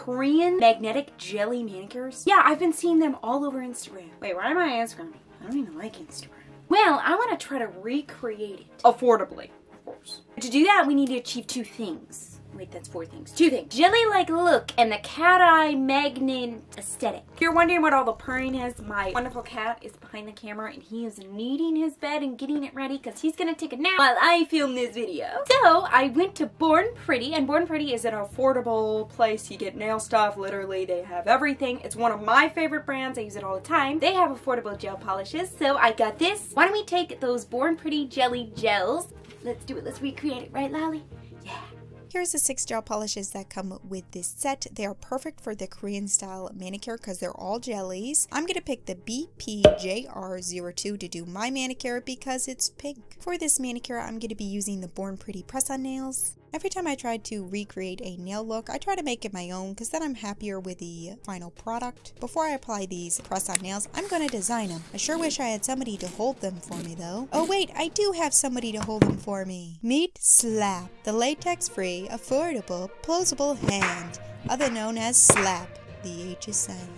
Korean magnetic jelly manicures. Yeah, I've been seeing them all over Instagram. Wait, why am I Instagram? I don't even like Instagram. Well, I want to try to recreate it. Affordably, of course. To do that, we need to achieve 2 things. Wait, that's 4 things. 2 things. Jelly-like look and the cat eye magnet aesthetic. If you're wondering what all the purring is, my wonderful cat is behind the camera and he is kneading his bed and getting it ready because he's gonna take a nap while I film this video. So I went to Born Pretty, and Born Pretty is an affordable place. You get nail stuff, literally they have everything. It's one of my favorite brands. I use it all the time. They have affordable gel polishes, so I got this. Why don't we take those Born Pretty jelly gels? Let's do it. Let's recreate it, right, Lolly? Yeah. Here's the 6 gel polishes that come with this set. They are perfect for the Korean style manicure because they're all jellies. I'm going to pick the BPJR02 to do my manicure because it's pink. For this manicure, I'm going to be using the Born Pretty press-on nails. Every time I try to recreate a nail look, I try to make it my own because then I'm happier with the final product. Before I apply these press-on nails, I'm going to design them. I sure wish I had somebody to hold them for me though. Oh wait, I do have somebody to hold them for me. Meet Slaph, the latex-free, affordable, posable hand, other known as slap. The H is silent.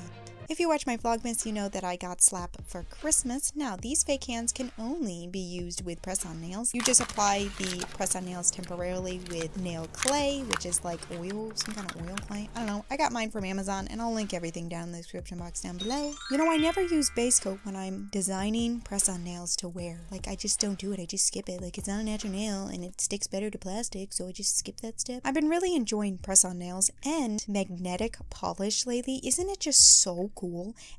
If you watch my Vlogmas, you know that I got slap for Christmas. Now, these fake hands can only be used with press-on nails. You just apply the press-on nails temporarily with nail clay, which is like oil, some kind of oil clay. I don't know. I got mine from Amazon, and I'll link everything down in the description box down below. You know, I never use base coat when I'm designing press-on nails to wear. Like, I just don't do it. I just skip it. Like, it's not a natural nail, and it sticks better to plastic, so I just skip that step. I've been really enjoying press-on nails and magnetic polish lately. Isn't it just so cool?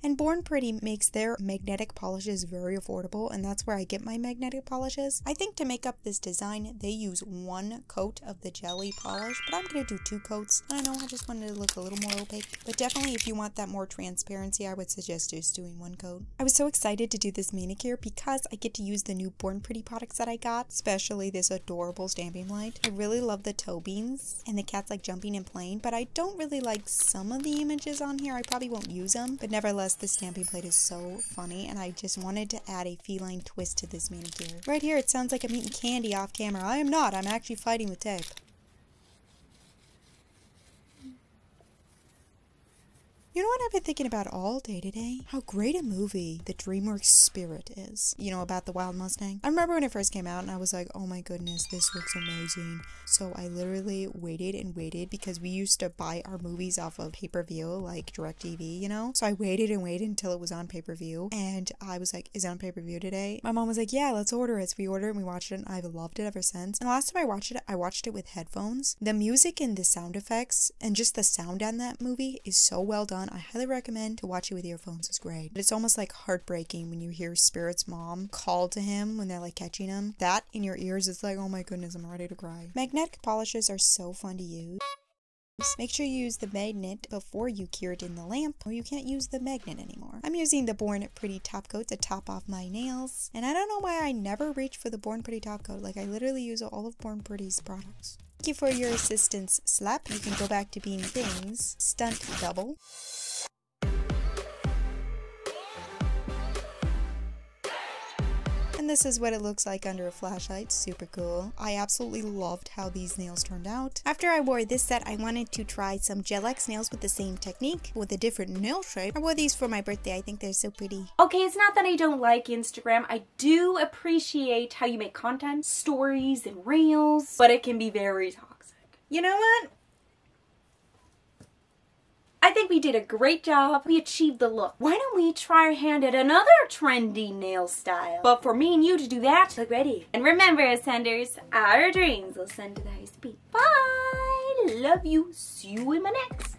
And Born Pretty makes their magnetic polishes very affordable, and that's where I get my magnetic polishes. I think to make up this design, they use 1 coat of the jelly polish, but I'm going to do 2 coats. I don't know, I just wanted to look a little more opaque. But definitely if you want that more transparency, I would suggest just doing 1 coat. I was so excited to do this manicure because I get to use the new Born Pretty products that I got, especially this adorable stamping light. I really love the toe beans and the cat's like jumping and playing, but I don't really like some of the images on here. I probably won't use them, but nevertheless, this stamping plate is so funny, and I just wanted to add a feline twist to this manicure. Right here, it sounds like I'm eating candy off camera. I am not. I'm actually fighting with tape. You know what I've been thinking about all day today? How great a movie the DreamWorks Spirit is. You know, about the wild Mustang? I remember when it first came out and I was like, oh my goodness, this looks amazing. So I literally waited and waited because we used to buy our movies off of pay-per-view, like DirecTV, you know? So I waited and waited until it was on pay-per-view, and I was like, is it on pay-per-view today? My mom was like, yeah, let's order it. So we ordered it and we watched it, and I've loved it ever since. And the last time I watched it with headphones. The music and the sound effects and just the sound on that movie is so well done. I highly recommend to watch it with earphones. It's great. But it's almost like heartbreaking when you hear Spirit's mom call to him when they're like catching him. That in your ears is like, oh my goodness, I'm ready to cry. Magnetic polishes are so fun to use. Make sure you use the magnet before you cure it in the lamp, or you can't use the magnet anymore. I'm using the Born Pretty top coat to top off my nails, and I don't know why I never reach for the Born Pretty top coat. Like, I literally use all of Born Pretty's products. Thank you for your assistance, Slap. You can go back to being things. Stunt double. And this is what it looks like under a flashlight. Super cool. I absolutely loved how these nails turned out. After I wore this set, I wanted to try some Gel X nails with the same technique, with a different nail shape. I wore these for my birthday. I think they're so pretty. Okay, it's not that I don't like Instagram. I do appreciate how you make content, stories, and reels, but it can be very toxic. You know what? I think we did a great job. We achieved the look. Why don't we try our hand at another trendy nail style? But for me and you to do that, look ready. And remember, senders, our dreams will send to the high speed. Bye! Love you. See you in my next.